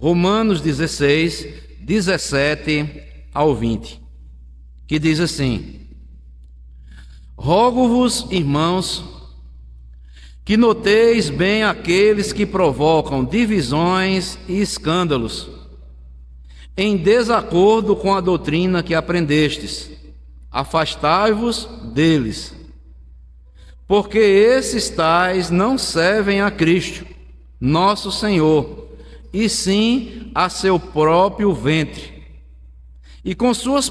Romanos 16, 17 ao 20, que diz assim: Rogo-vos, irmãos, que noteis bem aqueles que provocam divisões e escândalos, em desacordo com a doutrina que aprendestes. Afastai-vos deles, porque esses tais não servem a Cristo, nosso Senhor, e sim a seu próprio ventre. E com suas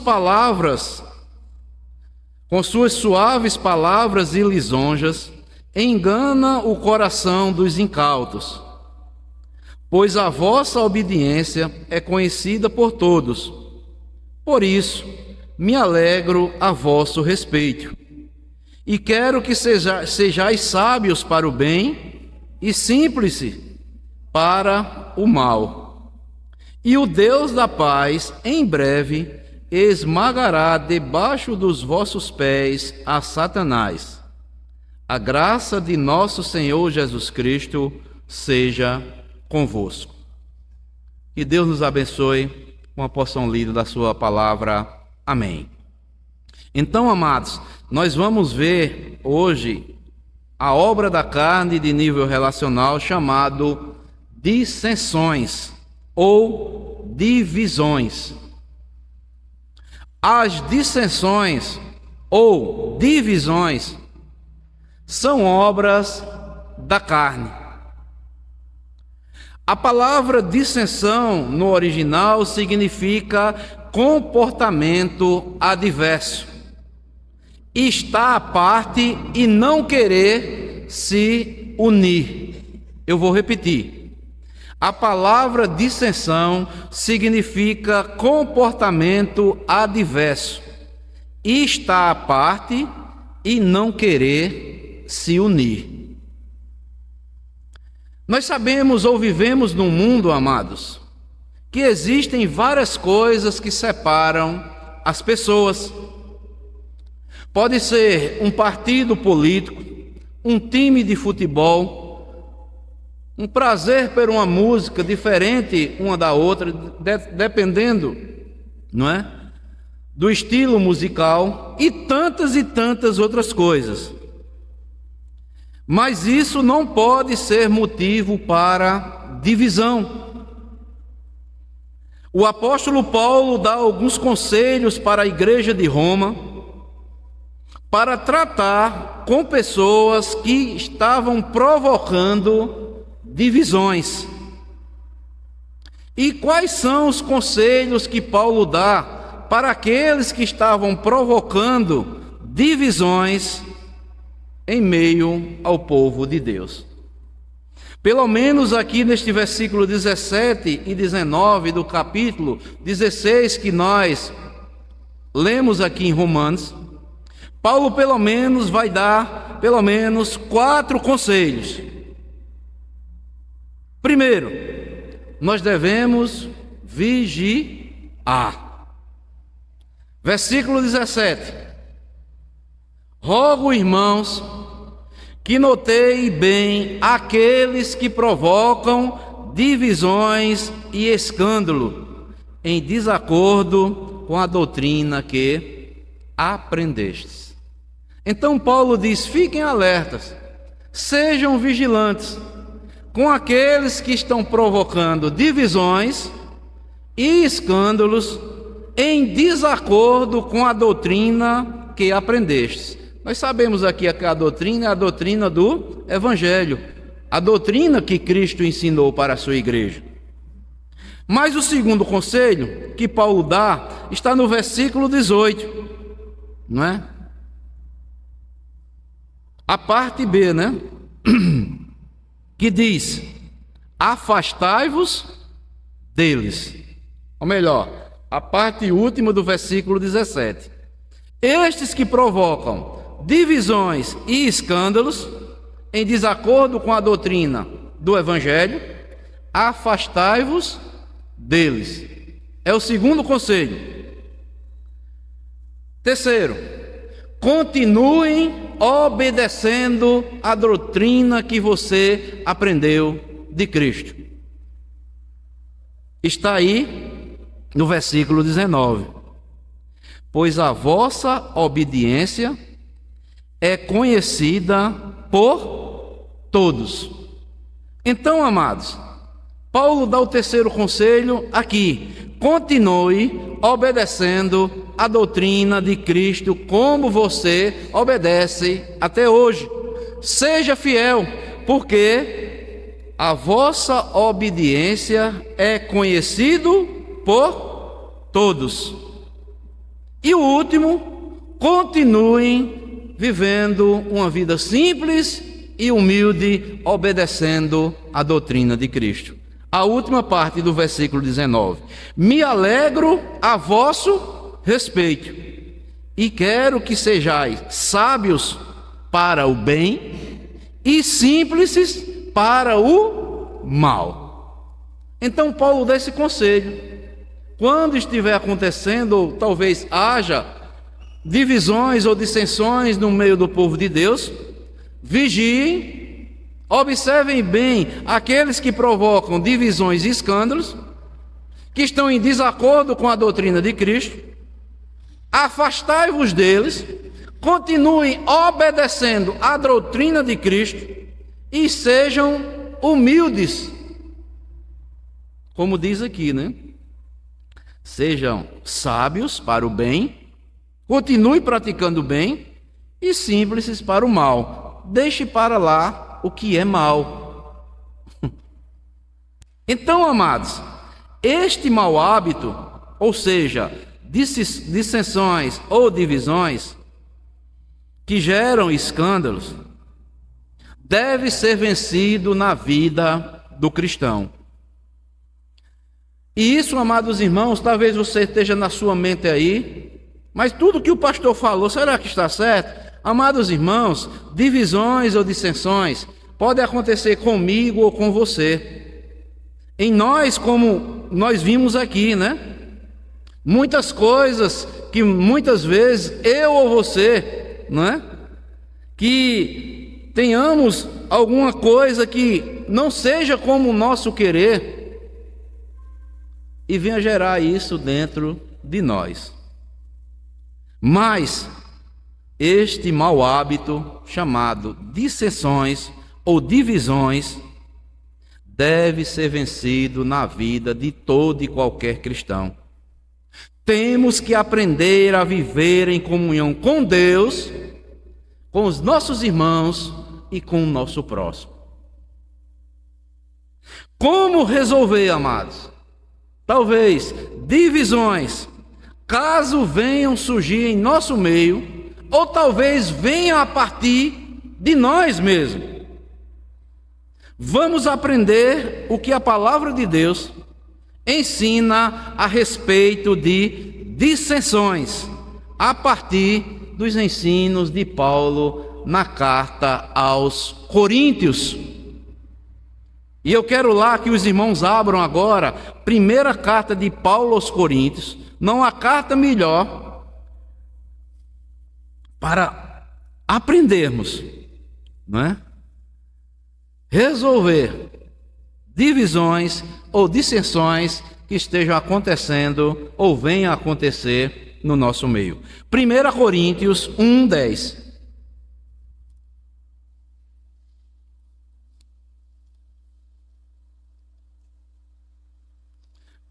suaves palavras e lisonjas, engana o coração dos incautos. Pois a vossa obediência é conhecida por todos. Por isso, me alegro a vosso respeito. E quero que sejais sábios para o bem e simples para o mal. E o Deus da paz, em breve, esmagará debaixo dos vossos pés a Satanás. A graça de nosso Senhor Jesus Cristo seja convosco. Que Deus nos abençoe com a porção lida da sua palavra. Amém. Então, amados, nós vamos ver hoje a obra da carne de nível relacional chamado dissensões ou divisões. As dissensões ou divisões são obras da carne. A palavra dissensão no original significa comportamento adverso, estar à parte e não querer se unir. Eu vou repetir. A palavra dissensão significa comportamento adverso, estar à parte e não querer se unir. Nós sabemos ou vivemos num mundo, amados, que existem várias coisas que separam as pessoas. Pode ser um partido político, um time de futebol, um prazer por uma música diferente uma da outra, dependendo, não é, do estilo musical e tantas outras coisas. Mas isso não pode ser motivo para divisão. O apóstolo Paulo dá alguns conselhos para a igreja de Roma para tratar com pessoas que estavam provocando divisões. E quais são os conselhos que Paulo dá para aqueles que estavam provocando divisões em meio ao povo de Deus? Pelo menos aqui neste versículo 17 e 19 do capítulo 16 que nós lemos aqui em Romanos, Paulo pelo menos vai dar pelo menos 4 conselhos. Primeiro, nós devemos vigiar. Versículo 17: Rogo, irmãos, que notei bem aqueles que provocam divisões e escândalo, em desacordo com a doutrina que aprendestes. Então Paulo diz: fiquem alertas, sejam vigilantes com aqueles que estão provocando divisões e escândalos em desacordo com a doutrina que aprendestes. Nós sabemos aqui que a doutrina é a doutrina do Evangelho, a doutrina que Cristo ensinou para a sua igreja. Mas o segundo conselho que Paulo dá está no versículo 18, não é? A parte B, né? Que diz: afastai-vos deles. Ou melhor, a parte última do versículo 17. Estes que provocam divisões e escândalos em desacordo com a doutrina do Evangelho, afastai-vos deles. É o segundo conselho. Terceiro, continuem obedecendo a doutrina que você aprendeu de Cristo. está aí no versículo 19. Pois a vossa obediência é conhecida por todos. Então, amados, Paulo dá o terceiro conselho aqui: continue obedecendo a doutrina de Cristo como você obedece até hoje. Seja fiel, porque a vossa obediência é conhecido por todos. E o último, continuem vivendo uma vida simples e humilde, obedecendo a doutrina de Cristo. A última parte do versículo 19: me alegro a vosso respeito e quero que sejais sábios para o bem e simples para o mal. Então Paulo dá esse conselho: quando estiver acontecendo, ou talvez haja divisões ou dissensões no meio do povo de Deus, vigiem, observem bem aqueles que provocam divisões e escândalos, que estão em desacordo com a doutrina de Cristo, afastai-vos deles, continuem obedecendo a doutrina de Cristo e sejam humildes, como diz aqui, né? Sejam sábios para o bem, continue praticando o bem, e simples para o mal. Deixe para lá o que é mal. Então, amados, este mau hábito, ou seja, dissensões ou divisões que geram escândalos, deve ser vencido na vida do cristão. E isso, amados irmãos, talvez você esteja na sua mente aí, mas tudo que o pastor falou, será que está certo? Amados irmãos, divisões ou dissensões podem acontecer comigo ou com você. Em nós, como nós vimos aqui, né? Muitas coisas que muitas vezes eu ou você, não é? Que tenhamos alguma coisa que não seja como o nosso querer e venha gerar isso dentro de nós. Mas este mau hábito, chamado dissensões ou divisões, deve ser vencido na vida de todo e qualquer cristão. Temos que aprender a viver em comunhão com Deus, com os nossos irmãos e com o nosso próximo. Como resolver, amados? Talvez divisões, caso venham surgir em nosso meio, ou talvez venham a partir de nós mesmos. Vamos aprender o que a palavra de Deus ensina a respeito de dissensões, a partir dos ensinos de Paulo na carta aos Coríntios. E eu quero lá que os irmãos abram agora, primeira carta de Paulo aos Coríntios, não há carta melhor para aprendermos, não é? Resolver divisões ou dissensões que estejam acontecendo ou venham a acontecer no nosso meio. 1 Coríntios 1:10.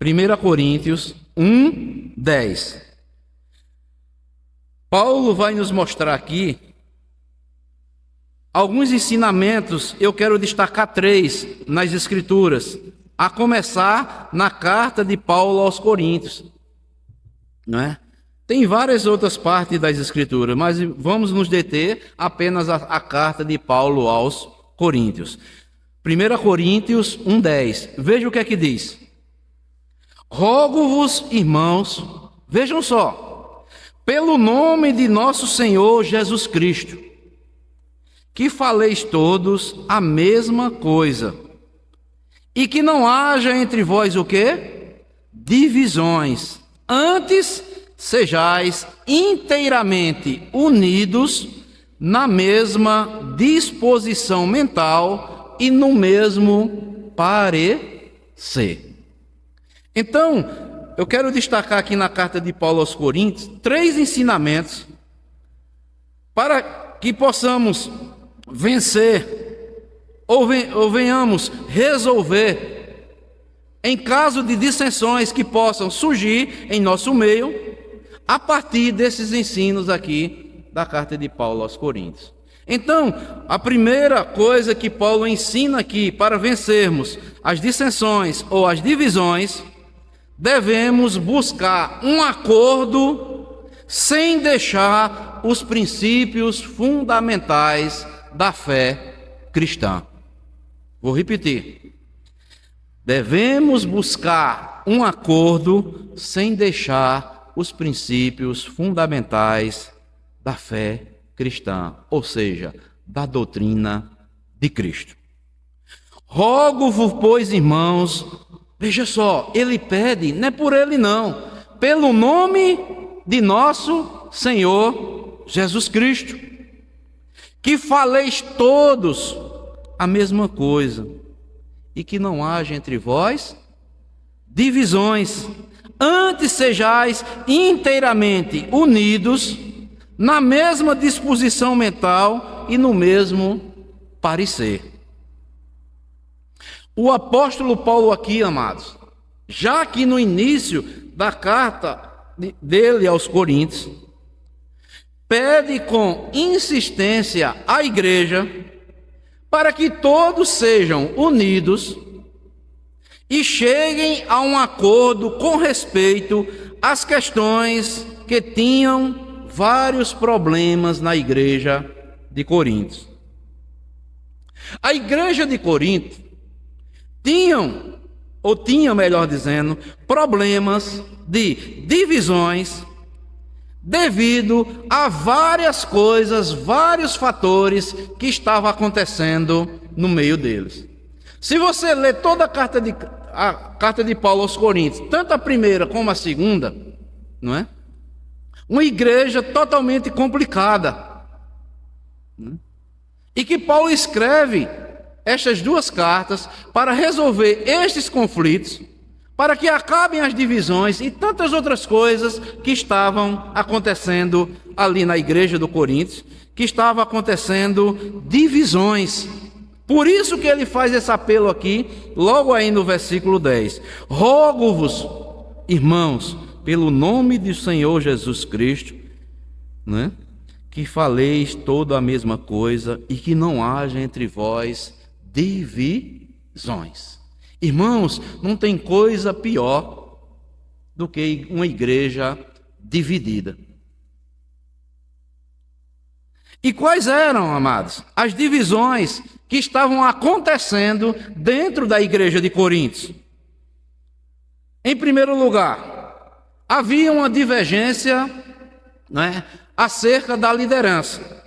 1 Coríntios 1:10. Paulo vai nos mostrar aqui alguns ensinamentos. Eu quero destacar 3 nas Escrituras, a começar na carta de Paulo aos Coríntios, não é? Tem várias outras partes das Escrituras, mas vamos nos deter apenas a carta de Paulo aos Coríntios. 1 Coríntios 1:10. Veja o que é que diz. Rogo-vos, irmãos, vejam só, pelo nome de nosso Senhor Jesus Cristo, que faleis todos a mesma coisa, e que não haja entre vós o quê? Divisões. Antes, sejais inteiramente unidos na mesma disposição mental e no mesmo parecer. Então, eu quero destacar aqui na carta de Paulo aos Coríntios 3 ensinamentos para que possamos vencer ou venhamos resolver em caso de dissensões que possam surgir em nosso meio a partir desses ensinos aqui da carta de Paulo aos Coríntios. Então, a primeira coisa que Paulo ensina aqui para vencermos as dissensões ou as divisões, devemos buscar um acordo sem deixar os princípios fundamentais da fé cristã. Vou repetir. Devemos buscar um acordo sem deixar os princípios fundamentais da fé cristã, ou seja, da doutrina de Cristo. Rogo-vos, pois, irmãos, veja só, ele pede, não é por ele não, pelo nome de nosso Senhor Jesus Cristo, que faleis todos a mesma coisa, e que não haja entre vós divisões, antes sejais inteiramente unidos na mesma disposição mental e no mesmo parecer. O apóstolo Paulo aqui, amados, já que no início da carta dele aos Coríntios, pede com insistência à igreja para que todos sejam unidos e cheguem a um acordo com respeito às questões que tinham vários problemas na igreja de Corinto. A igreja de Corinto tinha, melhor dizendo, problemas de divisões devido a várias coisas, vários fatores que estavam acontecendo no meio deles. Se você ler toda a carta de Paulo aos Coríntios, tanto a primeira como a segunda, não é? Uma igreja totalmente complicada. E que Paulo escreve estas duas cartas para resolver estes conflitos, para que acabem as divisões e tantas outras coisas que estavam acontecendo ali na igreja do Coríntios, que estavam acontecendo divisões. Por isso que ele faz esse apelo aqui, logo aí no versículo 10. Rogo-vos, irmãos, pelo nome do Senhor Jesus Cristo, né, que faleis toda a mesma coisa e que não haja entre vós divisões. Irmãos, não tem coisa pior do que uma igreja dividida. E quais eram, amados, as divisões que estavam acontecendo dentro da igreja de Coríntios? Em primeiro lugar, havia uma divergência, né, acerca da liderança.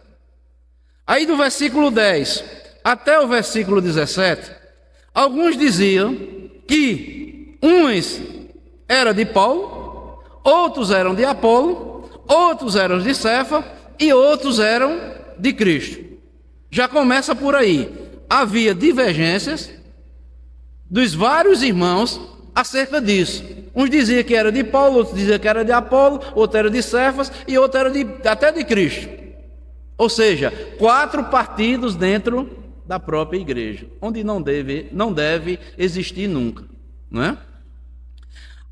Aí do versículo 10 até o versículo 17, alguns diziam que uns eram de Paulo, outros eram de Apolo, outros eram de Cefa e outros eram de Cristo. Já começa por aí. Havia divergências dos vários irmãos acerca disso. Uns diziam que era de Paulo, outros diziam que era de Apolo, outro era de Cefas e outro era até de Cristo. Ou seja, 4 partidos dentro da própria igreja, onde não deve existir nunca, não é?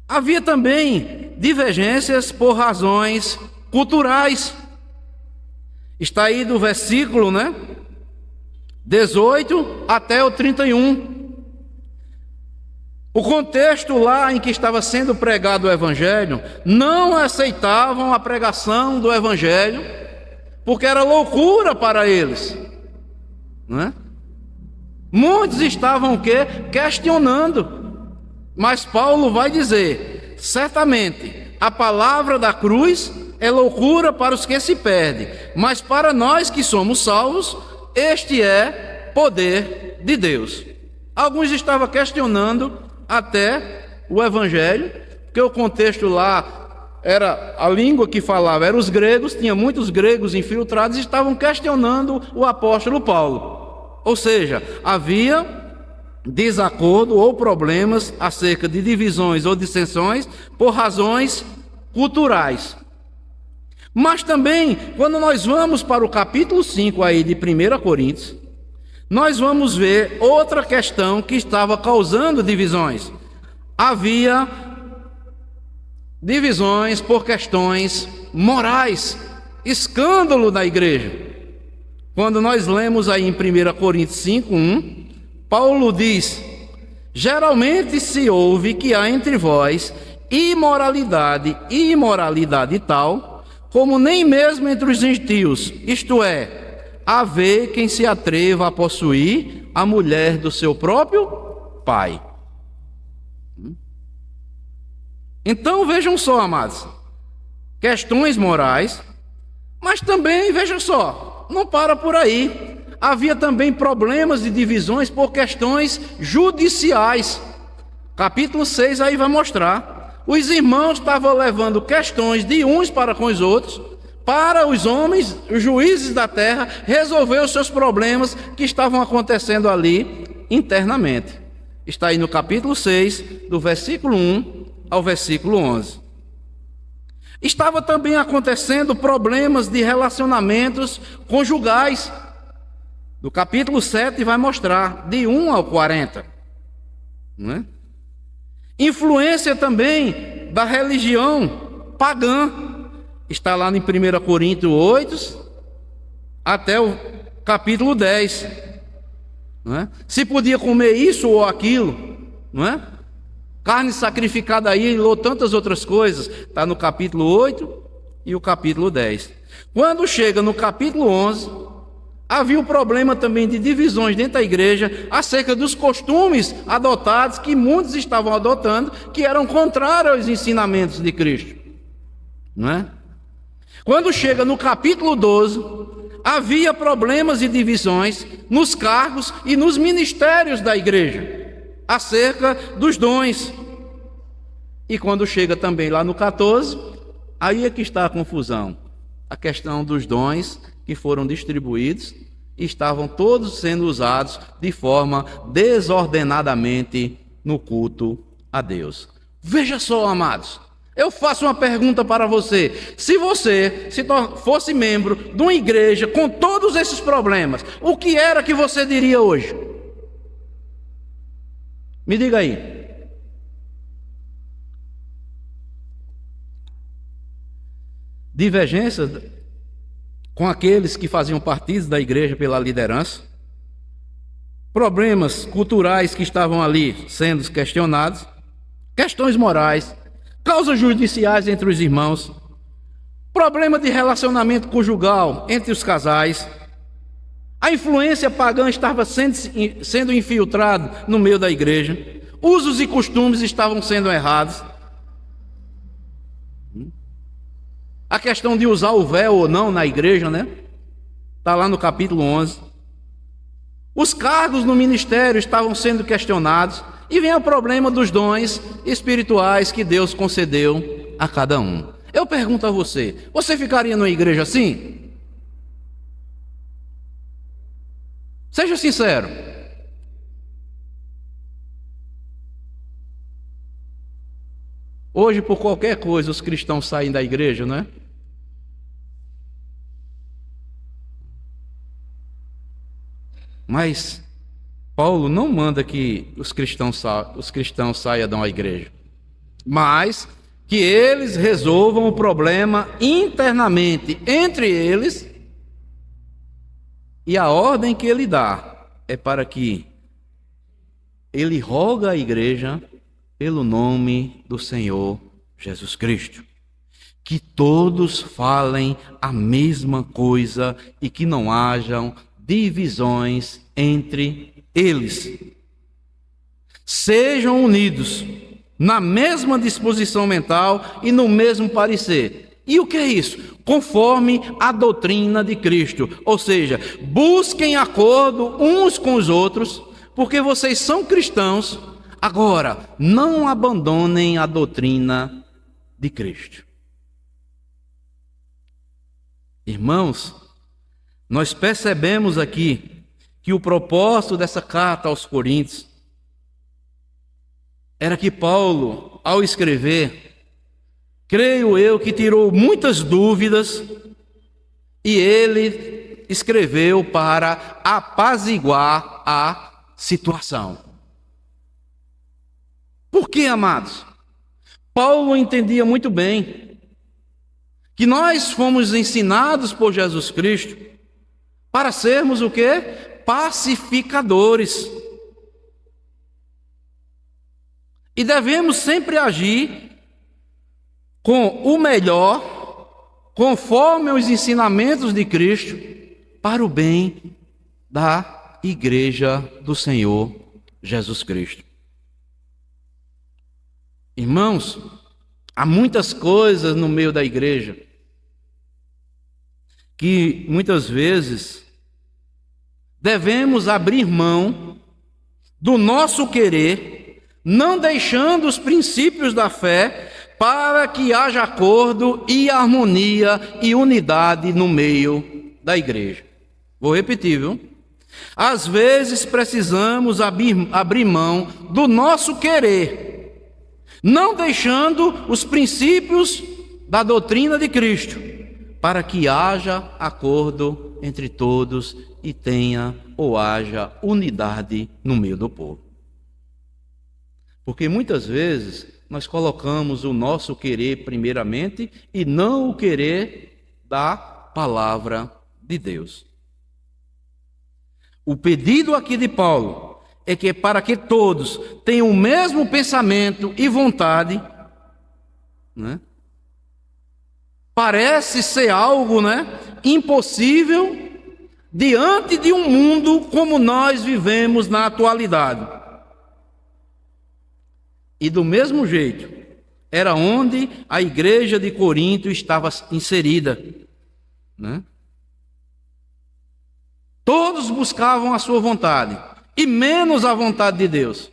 Havia também divergências por razões culturais. Está aí do versículo, 18 até o 31. O contexto lá em que estava sendo pregado o evangelho, não aceitavam a pregação do evangelho, porque era loucura para eles, não é? Muitos estavam o quê? Questionando. Mas Paulo vai dizer, certamente, a palavra da cruz é loucura para os que se perdem, mas para nós que somos salvos, este é poder de Deus. Alguns estavam questionando até o evangelho, porque o contexto lá era a língua que falava, eram os gregos, tinha muitos gregos infiltrados e estavam questionando o apóstolo Paulo. Ou seja, havia desacordo ou problemas acerca de divisões ou dissensões por razões culturais. Mas também, quando nós vamos para o capítulo 5 aí de 1 Coríntios, nós vamos ver outra questão que estava causando divisões. Havia divisões por questões morais, escândalo da igreja. Quando nós lemos aí em 1 Coríntios 5:1, Paulo diz: geralmente se ouve que há entre vós imoralidade tal, como nem mesmo entre os gentios, isto é, haver quem se atreva a possuir a mulher do seu próprio pai. Então vejam só, amados, questões morais, mas também, vejam só, não para por aí. Havia também problemas de divisões por questões judiciais. Capítulo 6 aí vai mostrar. Os irmãos estavam levando questões de uns para com os outros, para os homens, os juízes da terra, resolver os seus problemas que estavam acontecendo ali internamente. Está aí no capítulo 6, do versículo 1 ao versículo 11. Estava também acontecendo problemas de relacionamentos conjugais. Do capítulo 7 vai mostrar, de 1 ao 40. Não é? Influência também da religião pagã. Está lá em 1 Coríntios 8, até o capítulo 10. Não é? Se podia comer isso ou aquilo, não é? Carne sacrificada aí, ou tantas outras coisas. Está no capítulo 8 e o capítulo 10. Quando chega no capítulo 11... havia um problema também de divisões dentro da igreja acerca dos costumes adotados que muitos estavam adotando, que eram contrários aos ensinamentos de Cristo. Não é? Quando chega no capítulo 12, havia problemas e divisões nos cargos e nos ministérios da igreja, acerca dos dons. E quando chega também lá no 14, aí é que está a confusão. A questão dos dons que foram distribuídos e estavam todos sendo usados de forma desordenadamente no culto a Deus. Veja só, amados, eu faço uma pergunta para você. Se você fosse membro de uma igreja com todos esses problemas, o que era que você diria hoje? Me diga aí. Divergências com aqueles que faziam parte da igreja pela liderança, problemas culturais que estavam ali sendo questionados, questões morais, causas judiciais entre os irmãos, problema de relacionamento conjugal entre os casais, a influência pagã estava sendo infiltrada no meio da igreja, usos e costumes estavam sendo errados, a questão de usar o véu ou não na igreja, né? Está lá no capítulo 11. Os cargos no ministério estavam sendo questionados. E vem o problema dos dons espirituais que Deus concedeu a cada um. Eu pergunto a você, você ficaria numa igreja assim? Seja sincero. Hoje, por qualquer coisa, os cristãos saem da igreja, não é? Mas Paulo não manda que os cristãos saiam da igreja, mas que eles resolvam o problema internamente entre eles, e a ordem que ele dá é para que ele roga à igreja pelo nome do Senhor Jesus Cristo, que todos falem a mesma coisa e que não hajam divisões entre eles. Sejam unidos na mesma disposição mental e no mesmo parecer. E o que é isso? Conforme a doutrina de Cristo. Ou seja, busquem acordo uns com os outros, porque vocês são cristãos. Agora, não abandonem a doutrina de Cristo. Irmãos, nós percebemos aqui que o propósito dessa carta aos Coríntios era que Paulo, ao escrever, creio eu que tirou muitas dúvidas e ele escreveu para apaziguar a situação. Por quê, amados? Paulo entendia muito bem que nós fomos ensinados por Jesus Cristo para sermos o quê? Pacificadores. E devemos sempre agir com o melhor, conforme os ensinamentos de Cristo, para o bem da igreja do Senhor Jesus Cristo. Irmãos, há muitas coisas no meio da igreja que muitas vezes devemos abrir mão do nosso querer, não deixando os princípios da fé, para que haja acordo e harmonia e unidade no meio da igreja. Vou repetir, viu? Às vezes precisamos abrir mão do nosso querer, não deixando os princípios da doutrina de Cristo, para que haja acordo entre todos e tenha ou haja unidade no meio do povo. Porque muitas vezes nós colocamos o nosso querer primeiramente e não o querer da palavra de Deus. O pedido aqui de Paulo é que para que todos tenham o mesmo pensamento e vontade, né? Parece ser algo, impossível diante de um mundo como nós vivemos na atualidade. E do mesmo jeito, era onde a igreja de Corinto estava inserida, né? Todos buscavam a sua vontade, e menos a vontade de Deus.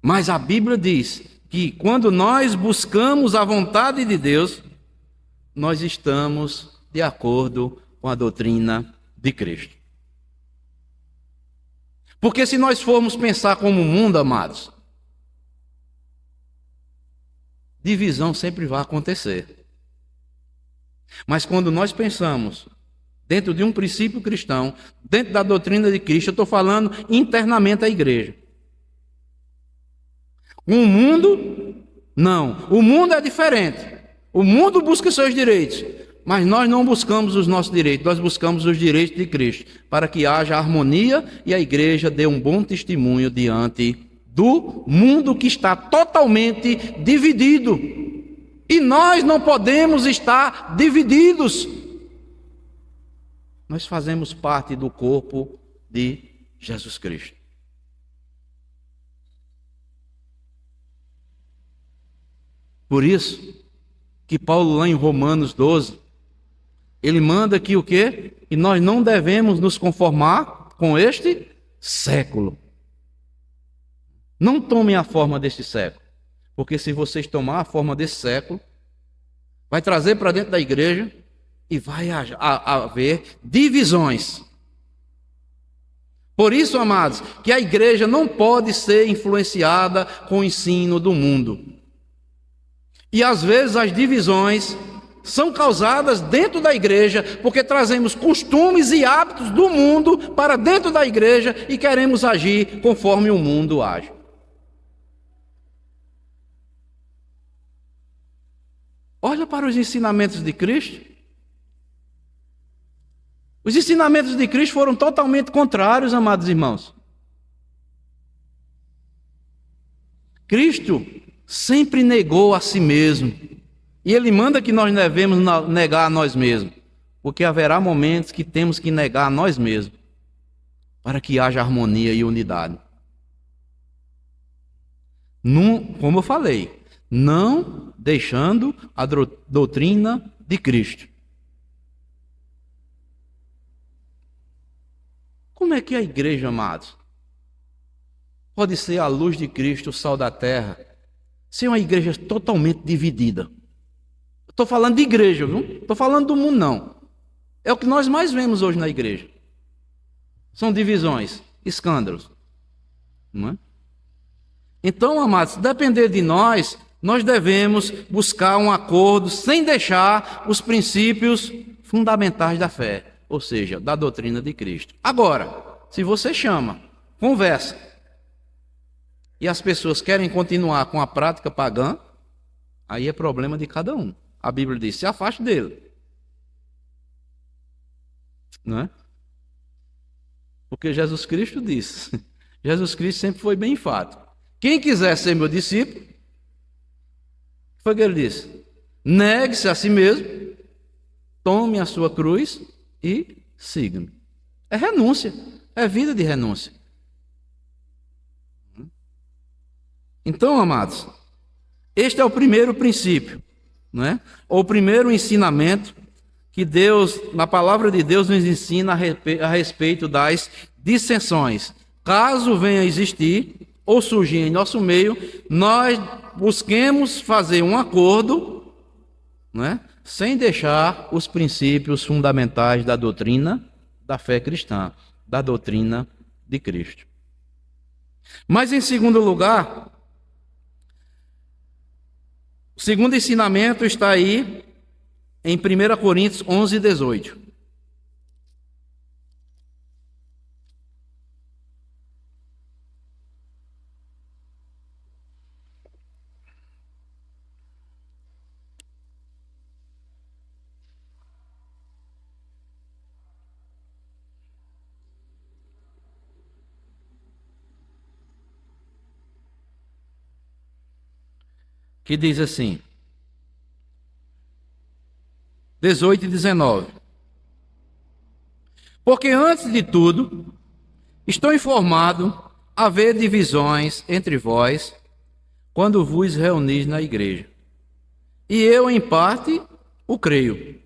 Mas a Bíblia diz que quando nós buscamos a vontade de Deus, nós estamos de acordo com a doutrina de Cristo. Porque se nós formos pensar como o mundo, amados, divisão sempre vai acontecer. Mas quando nós pensamos dentro de um princípio cristão, dentro da doutrina de Cristo, eu estou falando internamente à igreja. O mundo, não. O mundo é diferente. O mundo busca seus direitos, mas nós não buscamos os nossos direitos, nós buscamos os direitos de Cristo, para que haja harmonia e a igreja dê um bom testemunho diante do mundo que está totalmente dividido. E nós não podemos estar divididos. Nós fazemos parte do corpo de Jesus Cristo. Por isso que Paulo lá em Romanos 12, ele manda que o quê? E nós não devemos nos conformar com este século. Não tomem a forma deste século, porque se vocês tomar a forma desse século, vai trazer para dentro da igreja e vai haver divisões. Por isso, amados, que a igreja não pode ser influenciada com o ensino do mundo. E às vezes as divisões são causadas dentro da igreja, porque trazemos costumes e hábitos do mundo para dentro da igreja e queremos agir conforme o mundo age. Olha para os ensinamentos de Cristo. Os ensinamentos de Cristo foram totalmente contrários, amados irmãos. Cristo sempre negou a si mesmo. E Ele manda que nós devemos negar a nós mesmos. Porque haverá momentos que temos que negar a nós mesmos, para que haja harmonia e unidade. Como eu falei, não deixando a doutrina de Cristo. Como é que a igreja, amados, pode ser a luz de Cristo, o sal da terra, se é uma igreja totalmente dividida? Estou falando de igreja, viu? Estou falando do mundo, não. É o que nós mais vemos hoje na igreja. São divisões, escândalos. Não é? Então, amados, se depender de nós, nós devemos buscar um acordo sem deixar os princípios fundamentais da fé, ou seja, da doutrina de Cristo. Agora, se você chama, conversa, e as pessoas querem continuar com a prática pagã, aí é problema de cada um. A Bíblia diz, se afaste dele. Não é? Porque Jesus Cristo disse, Jesus Cristo sempre foi bem enfático. Quem quiser ser meu discípulo, o que foi que ele disse? Negue-se a si mesmo, tome a sua cruz e siga-me. É renúncia, é vida de renúncia. Então, amados, este é o primeiro princípio, não é? Ou o primeiro ensinamento que Deus, na palavra de Deus, nos ensina a respeito das dissensões. Caso venha a existir ou surgir em nosso meio, nós busquemos fazer um acordo, não é? Sem deixar os princípios fundamentais da doutrina da fé cristã, da doutrina de Cristo. Mas, em segundo lugar, o segundo ensinamento está aí em 1 Coríntios 11, 18. Que diz assim, 18 e 19. Porque antes de tudo, estou informado haver divisões entre vós, quando vos reunis na igreja. E eu, em parte, o creio,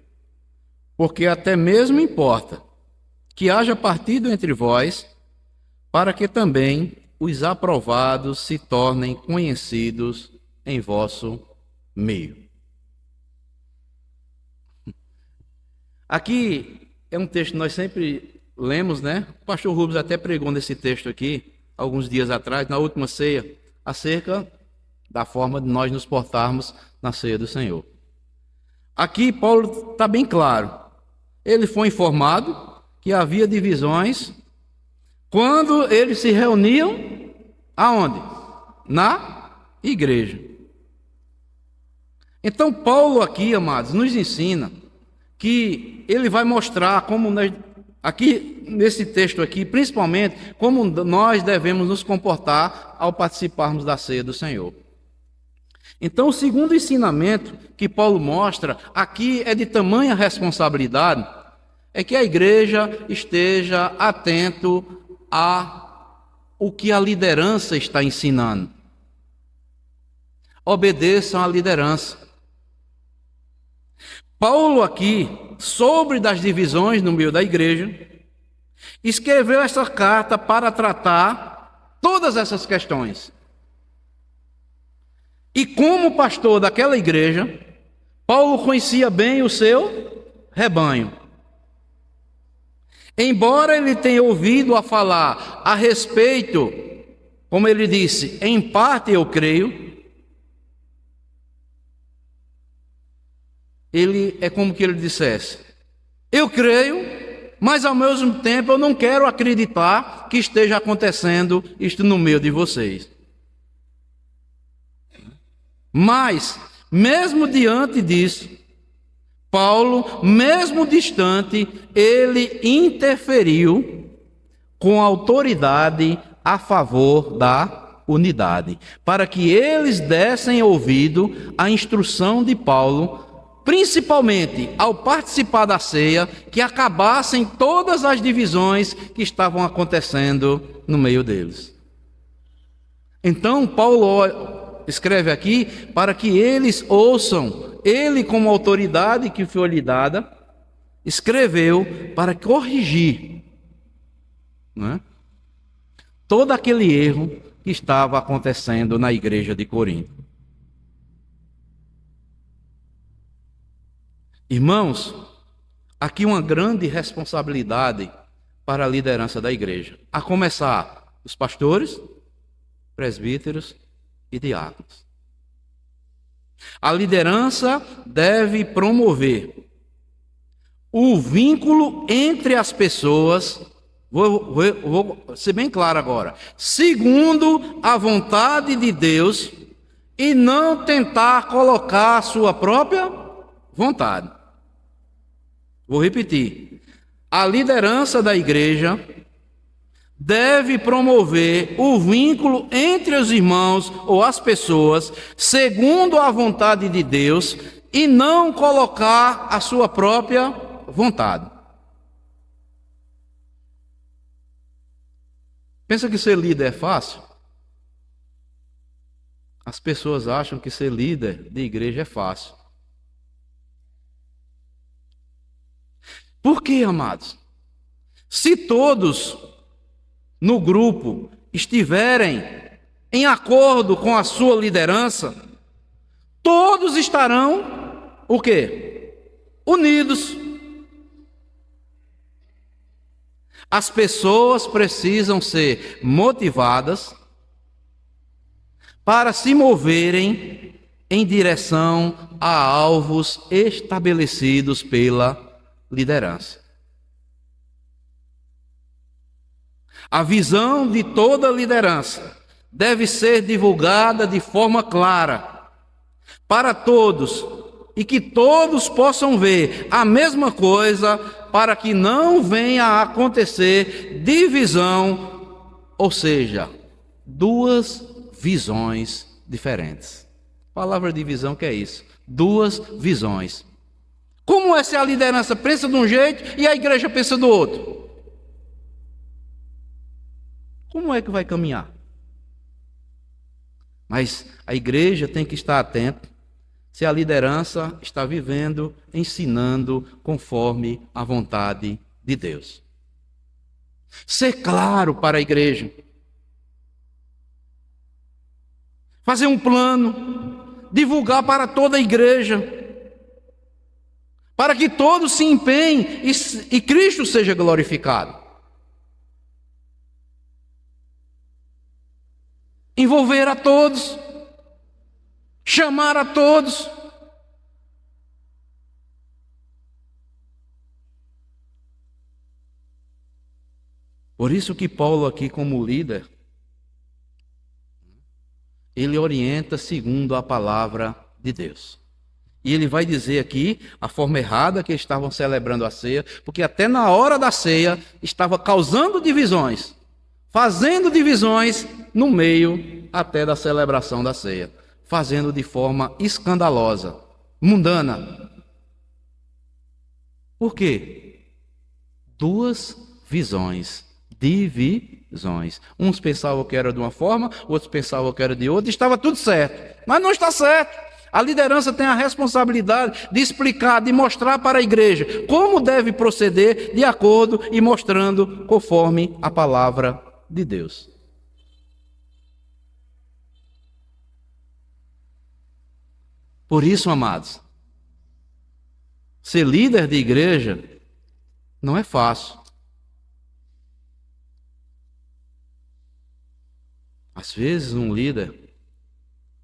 porque até mesmo importa que haja partido entre vós, para que também os aprovados se tornem conhecidos em vosso meio. Aqui é um texto que nós sempre lemos, né? O pastor Rubens até pregou nesse texto aqui, alguns dias atrás, na última ceia, acerca da forma de nós nos portarmos na ceia do Senhor. Aqui Paulo está bem claro. Ele foi informado que havia divisões quando eles se reuniam, aonde? Na igreja. Então Paulo aqui, amados, nos ensina que ele vai mostrar como nós, aqui nesse texto aqui, principalmente, como nós devemos nos comportar ao participarmos da ceia do Senhor. Então, o segundo ensinamento que Paulo mostra aqui é de tamanha responsabilidade, é que a igreja esteja atento a o que a liderança está ensinando. Obedeçam à liderança. Paulo aqui, sobre das divisões no meio da igreja, escreveu essa carta para tratar todas essas questões. E como pastor daquela igreja, Paulo conhecia bem o seu rebanho. Embora ele tenha ouvido a falar a respeito, como ele disse, em parte eu creio, ele é como que ele dissesse, eu creio, mas ao mesmo tempo eu não quero acreditar que esteja acontecendo isto no meio de vocês. Mas, mesmo diante disso, Paulo, mesmo distante, ele interferiu com autoridade a favor da unidade, para que eles dessem ouvido à instrução de Paulo, principalmente ao participar da ceia, que acabassem todas as divisões que estavam acontecendo no meio deles. Então, Paulo escreve aqui para que eles ouçam, ele como autoridade que foi lhe dada, escreveu para corrigir, não é? Todo aquele erro que estava acontecendo na igreja de Corinto. Irmãos, aqui uma grande responsabilidade para a liderança da igreja, a começar os pastores, presbíteros e diáconos. A liderança deve promover o vínculo entre as pessoas, vou ser bem claro agora, segundo a vontade de Deus, e não tentar colocar a sua própria vontade. Vou repetir. A liderança da igreja deve promover o vínculo entre os irmãos ou as pessoas, segundo a vontade de Deus, e não colocar a sua própria vontade. Pensa que ser líder é fácil? As pessoas acham que ser líder de igreja é fácil. Por quê, amados? Se todos no grupo estiverem em acordo com a sua liderança, todos estarão o quê? Unidos. As pessoas precisam ser motivadas para se moverem em direção a alvos estabelecidos pela liderança. A visão de toda liderança deve ser divulgada de forma clara para todos e que todos possam ver a mesma coisa, para que não venha a acontecer divisão, ou seja, duas visões diferentes. A palavra divisão que é isso? Duas visões. Como é se a liderança pensa de um jeito e a igreja pensa do outro? Como é que vai caminhar? Mas a igreja tem que estar atenta se a liderança está vivendo, ensinando conforme a vontade de Deus. Ser claro para a igreja. Fazer um plano, divulgar para toda a igreja, para que todos se empenhem e Cristo seja glorificado. Envolver a todos, chamar a todos. Por isso que Paulo aqui, como líder, ele orienta segundo a palavra de Deus. E ele vai dizer aqui a forma errada que estavam celebrando a ceia, porque até na hora da ceia estava causando divisões, fazendo divisões no meio até da celebração da ceia, fazendo de forma escandalosa, mundana. Por quê? Duas visões, divisões. Uns pensavam que era de uma forma, outros pensavam que era de outra, estava tudo certo, mas não está certo. A liderança tem a responsabilidade de explicar, de mostrar para a igreja como deve proceder de acordo e mostrando conforme a palavra de Deus. Por isso, amados, ser líder de igreja não é fácil. Às vezes, um líder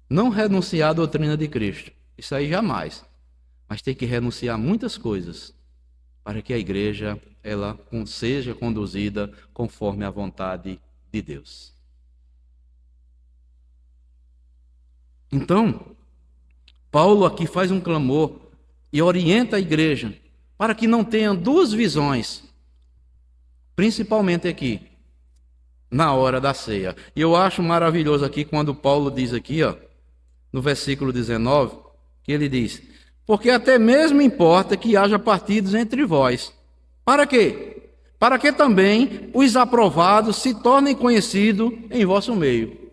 não renunciar à doutrina de Cristo, isso aí jamais, mas tem que renunciar a muitas coisas para que a igreja ela seja conduzida conforme a vontade de Deus. Então, Paulo aqui faz um clamor e orienta a igreja para que não tenham duas visões, principalmente aqui, na hora da ceia. E eu acho maravilhoso aqui quando Paulo diz aqui, no versículo 19, que ele diz: porque até mesmo importa que haja partidos entre vós. Para quê? Para que também os aprovados se tornem conhecidos em vosso meio.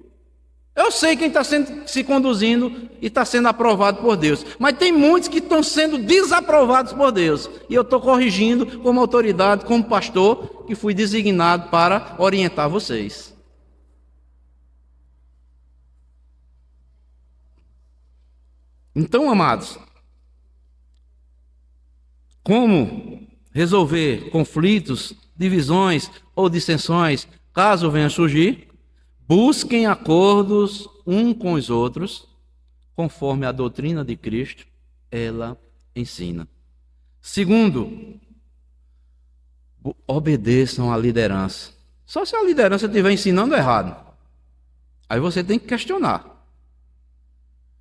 Eu sei quem está se conduzindo e está sendo aprovado por Deus, mas tem muitos que estão sendo desaprovados por Deus. E eu estou corrigindo como autoridade, como pastor, que fui designado para orientar vocês. Então, amados, como resolver conflitos, divisões ou dissensões, caso venham surgir? Busquem acordos um com os outros, conforme a doutrina de Cristo, ela ensina. Segundo, obedeçam à liderança. Só se a liderança estiver ensinando errado, aí você tem que questionar.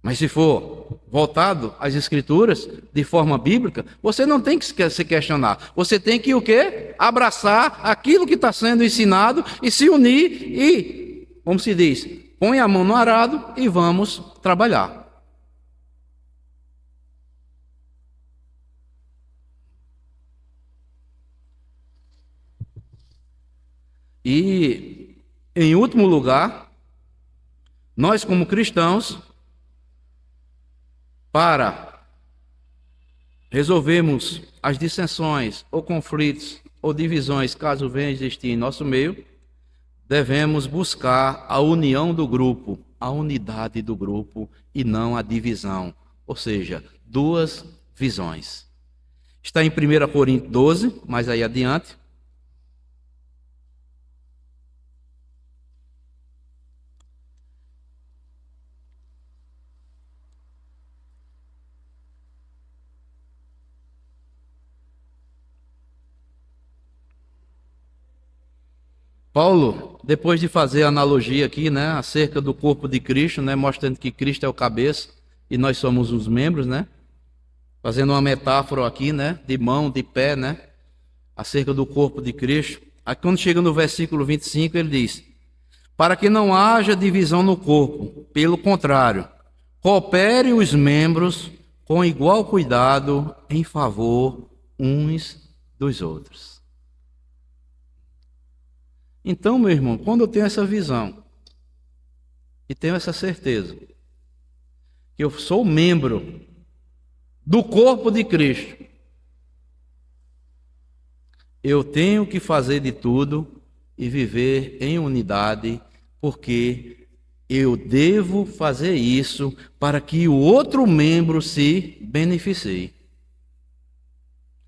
Mas se for voltado às Escrituras, de forma bíblica, você não tem que se questionar. Você tem que o quê? Abraçar aquilo que está sendo ensinado e se unir e, como se diz, põe a mão no arado e vamos trabalhar. E, em último lugar, nós como cristãos, para resolvermos as dissensões ou conflitos ou divisões, caso venha a existir em nosso meio, devemos buscar a união do grupo, a unidade do grupo e não a divisão, ou seja, duas visões. Está em 1 Coríntios 12, mais aí adiante. Paulo, depois de fazer a analogia aqui, né, acerca do corpo de Cristo, né, mostrando que Cristo é o cabeça e nós somos os membros, né, fazendo uma metáfora aqui, né, de mão, de pé, né, acerca do corpo de Cristo. Aí quando chega no versículo 25, ele diz: para que não haja divisão no corpo, pelo contrário, coopere os membros com igual cuidado em favor uns dos outros. Então, meu irmão, quando eu tenho essa visão e tenho essa certeza que eu sou membro do corpo de Cristo, eu tenho que fazer de tudo e viver em unidade, porque eu devo fazer isso para que o outro membro se beneficie.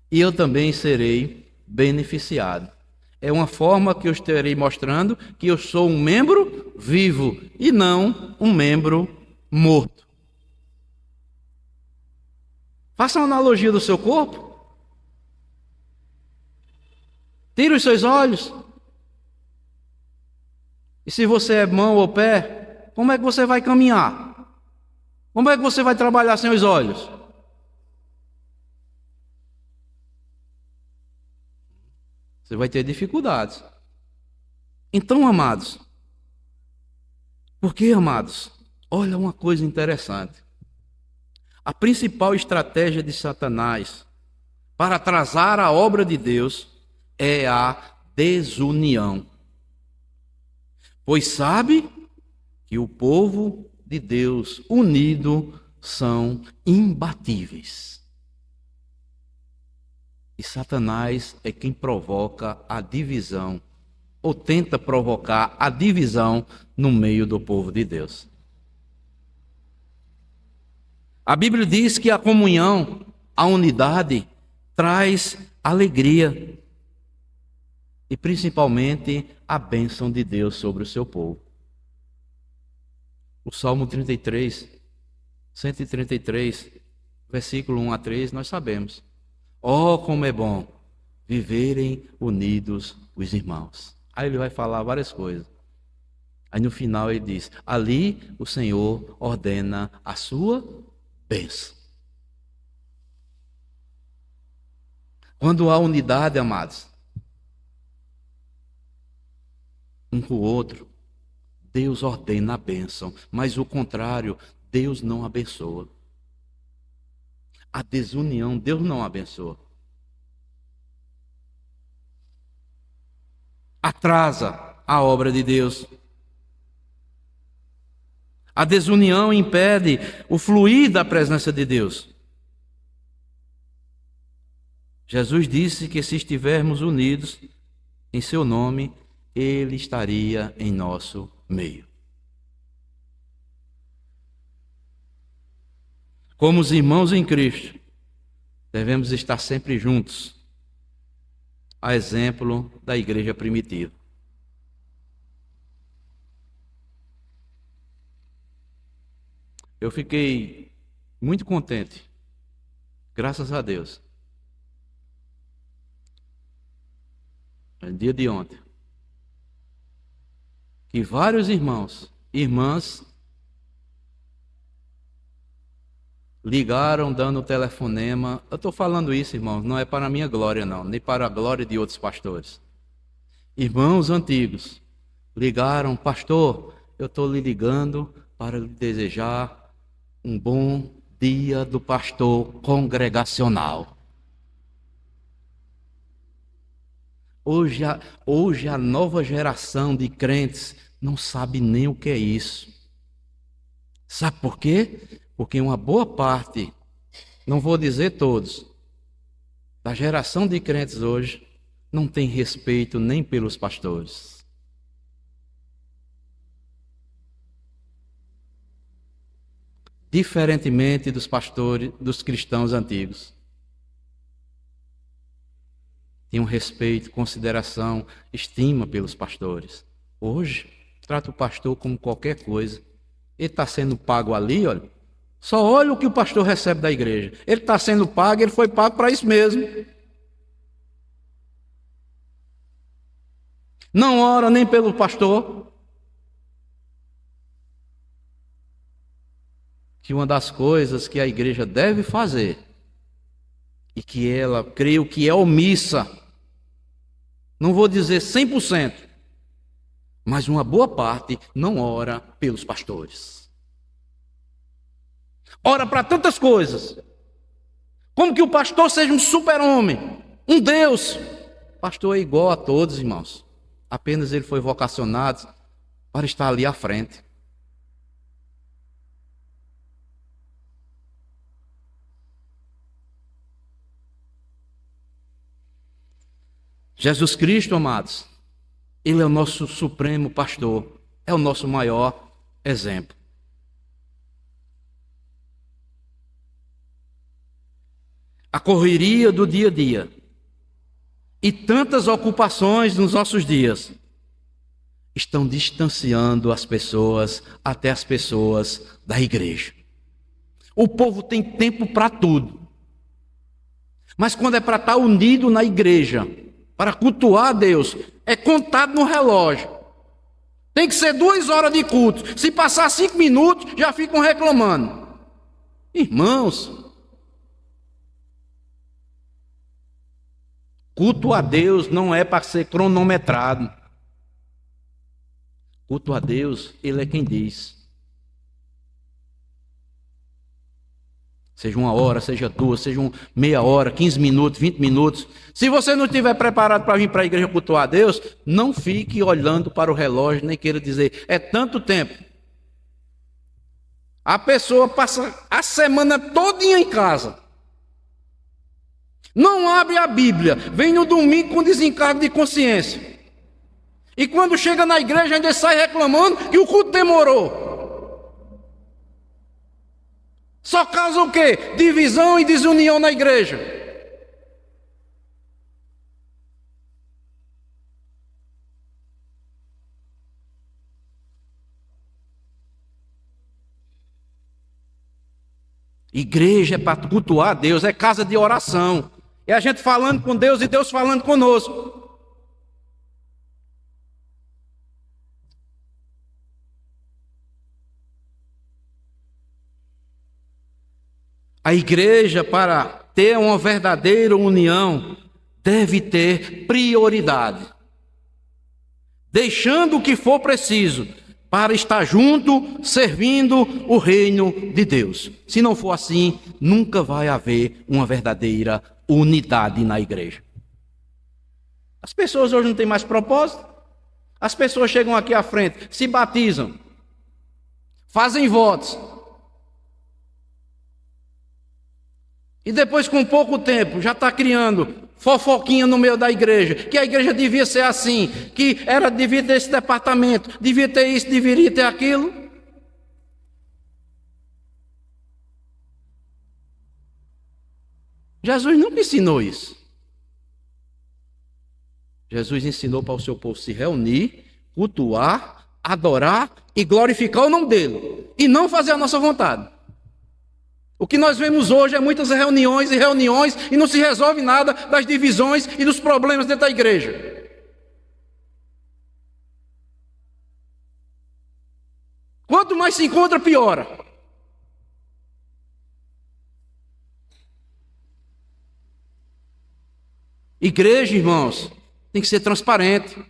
E eu também serei beneficiado. É uma forma que eu estarei mostrando que eu sou um membro vivo e não um membro morto. Faça uma analogia do seu corpo. Tire os seus olhos. E se você é mão ou pé, como é que você vai caminhar? Como é que você vai trabalhar sem os olhos? Você vai ter dificuldades. Então, amados, porque, amados, olha uma coisa interessante. A principal estratégia de Satanás para atrasar a obra de Deus é a desunião. Pois sabe que o povo de Deus unido são imbatíveis. E Satanás é quem provoca a divisão, ou tenta provocar a divisão no meio do povo de Deus. A Bíblia diz que a comunhão, a unidade, traz alegria e principalmente a bênção de Deus sobre o seu povo. O Salmo 33, 133, versículo 1 a 3, nós sabemos. Oh, como é bom viverem unidos os irmãos. Aí ele vai falar várias coisas. Aí no final ele diz: ali o Senhor ordena a sua bênção. Quando há unidade, amados, um com o outro, Deus ordena a bênção, mas o contrário, Deus não abençoa. A desunião, Deus não abençoa. Atrasa a obra de Deus. A desunião impede o fluir da presença de Deus. Jesus disse que se estivermos unidos em seu nome, Ele estaria em nosso meio. Como os irmãos em Cristo, devemos estar sempre juntos, a exemplo da igreja primitiva. Eu fiquei muito contente, graças a Deus. No dia de ontem, que vários irmãos, irmãs, ligaram dando telefonema. Eu estou falando isso, irmãos, não é para a minha glória, não, nem para a glória de outros pastores. Irmãos antigos ligaram: pastor, eu estou lhe ligando para lhe desejar um bom dia do pastor congregacional. Hoje a nova geração de crentes não sabe nem o que é isso. Sabe por quê? Porque uma boa parte, não vou dizer todos, da geração de crentes hoje não tem respeito nem pelos pastores. Diferentemente dos pastores, dos cristãos antigos. Tinham respeito, consideração, estima pelos pastores. Hoje, trata o pastor como qualquer coisa. Ele está sendo pago ali, olha. Só olha o que o pastor recebe da igreja. Ele está sendo pago, ele foi pago para isso mesmo. Não ora nem pelo pastor. Que uma das coisas que a igreja deve fazer, e que ela, creio que é omissa, não vou dizer 100%, mas uma boa parte não ora pelos pastores. Ora para tantas coisas, como que o pastor seja um super-homem, um Deus. O pastor é igual a todos, irmãos, apenas ele foi vocacionado para estar ali à frente. Jesus Cristo, amados, Ele é o nosso supremo pastor, é o nosso maior exemplo. A correria do dia a dia e tantas ocupações nos nossos dias estão distanciando as pessoas, até as pessoas da igreja. O povo tem tempo para tudo, mas quando é para estar unido na igreja, para cultuar a Deus, é contado no relógio. Tem que ser 2 horas de culto. Se passar 5 minutos, já ficam reclamando. Irmãos, culto a Deus não é para ser cronometrado. Culto a Deus, Ele é quem diz. Seja 1 hora, seja 2, seja meia hora, 15 minutos, 20 minutos. Se você não estiver preparado para vir para a igreja cultuar a Deus, não fique olhando para o relógio, nem queira dizer, é tanto tempo. A pessoa passa a semana todinha em casa. Não abre a Bíblia, vem no domingo com desencargo de consciência. E quando chega na igreja ainda sai reclamando que o culto demorou. Só causa o quê? Divisão e desunião na igreja. Igreja é para cultuar a Deus, é casa de oração. É a gente falando com Deus e Deus falando conosco. A igreja, para ter uma verdadeira união, deve ter prioridade, deixando o que for preciso para estar junto, servindo o reino de Deus. Se não for assim, nunca vai haver uma verdadeira unidade na igreja. As pessoas hoje não têm mais propósito. As pessoas chegam aqui à frente, se batizam, fazem votos. E depois, com pouco tempo, já está criando fofoquinha no meio da igreja, que a igreja devia ser assim, que devia ter esse departamento, devia ter isso, deveria ter aquilo. Jesus nunca ensinou isso. Jesus ensinou para o seu povo se reunir, cultuar, adorar e glorificar o nome dele, e não fazer a nossa vontade. O que nós vemos hoje é muitas reuniões e reuniões, e não se resolve nada das divisões e dos problemas dentro da igreja. Quanto mais se encontra, piora. Igreja, irmãos, tem que ser transparente.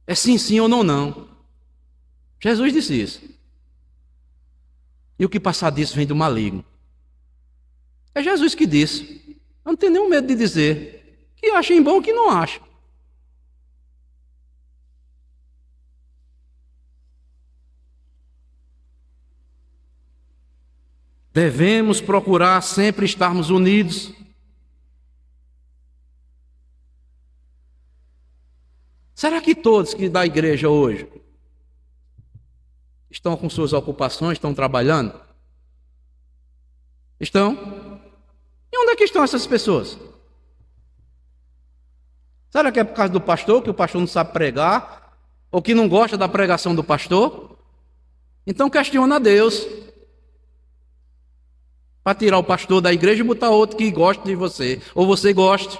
É sim, sim ou não, não. Jesus disse isso. E o que passar disso vem do maligno. É Jesus que disse. Eu não tenho nenhum medo de dizer que achem bom ou que não achem. Devemos procurar sempre estarmos unidos. Será que todos que da igreja hoje estão com suas ocupações, estão trabalhando? Estão? E onde é que estão essas pessoas? Será que é por causa do pastor, que o pastor não sabe pregar? Ou que não gosta da pregação do pastor? Então questiona a Deus. Para tirar o pastor da igreja e botar outro que goste de você, ou você goste.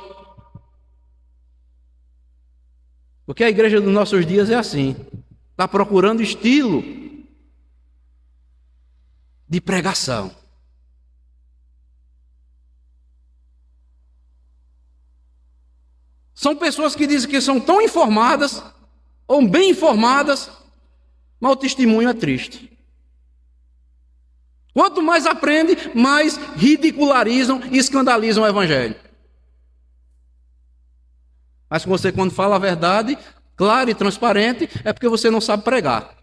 Porque a igreja dos nossos dias é assim, está procurando estilo de pregação. São pessoas que dizem que são tão informadas, ou bem informadas, mas o testemunho é triste. Quanto mais aprende, mais ridicularizam e escandalizam o evangelho. Mas você, quando fala a verdade, clara e transparente, é porque você não sabe pregar.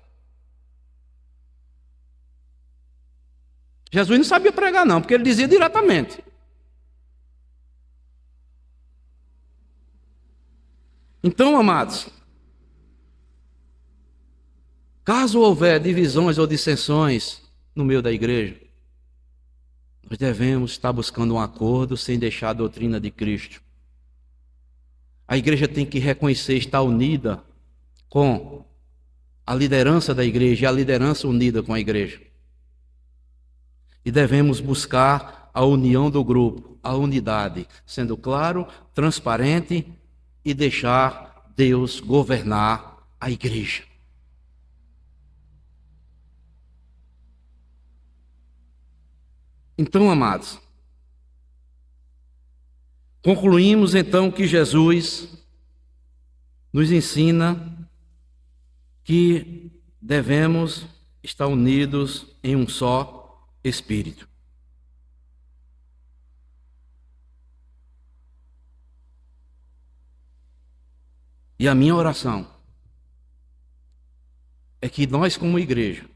Jesus não sabia pregar não, porque ele dizia diretamente. Então, amados, caso houver divisões ou dissensões no meio da igreja, nós devemos estar buscando um acordo sem deixar a doutrina de Cristo. A igreja tem que reconhecer estar unida com a liderança da igreja e a liderança unida com a igreja. E devemos buscar a união do grupo, a unidade, sendo claro, transparente e deixar Deus governar a igreja. Então, amados, concluímos então que Jesus nos ensina que devemos estar unidos em um só Espírito. E a minha oração é que nós, como igreja,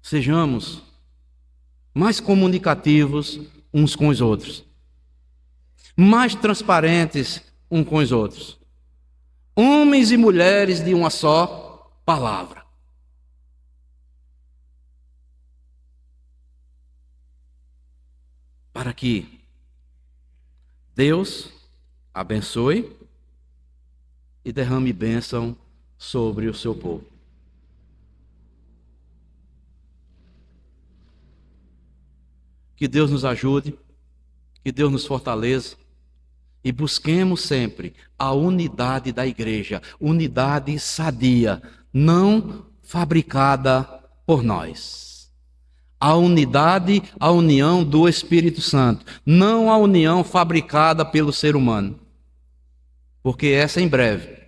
sejamos mais comunicativos uns com os outros, mais transparentes uns com os outros, homens e mulheres de uma só palavra. Para que Deus abençoe e derrame bênção sobre o seu povo. Que Deus nos ajude, que Deus nos fortaleça e busquemos sempre a unidade da igreja, unidade sadia, não fabricada por nós. A unidade, a união do Espírito Santo, não a união fabricada pelo ser humano. Porque essa em breve,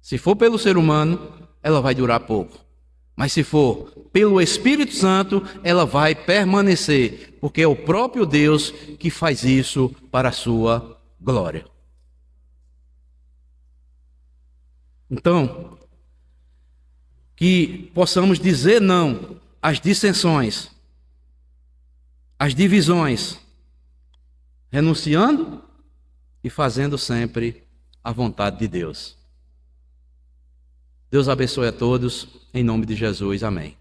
se for pelo ser humano, ela vai durar pouco. Mas se for pelo Espírito Santo, ela vai permanecer, porque é o próprio Deus que faz isso para a sua glória. Então, que possamos dizer não às dissensões, às divisões, renunciando e fazendo sempre a vontade de Deus. Deus abençoe a todos, em nome de Jesus, amém.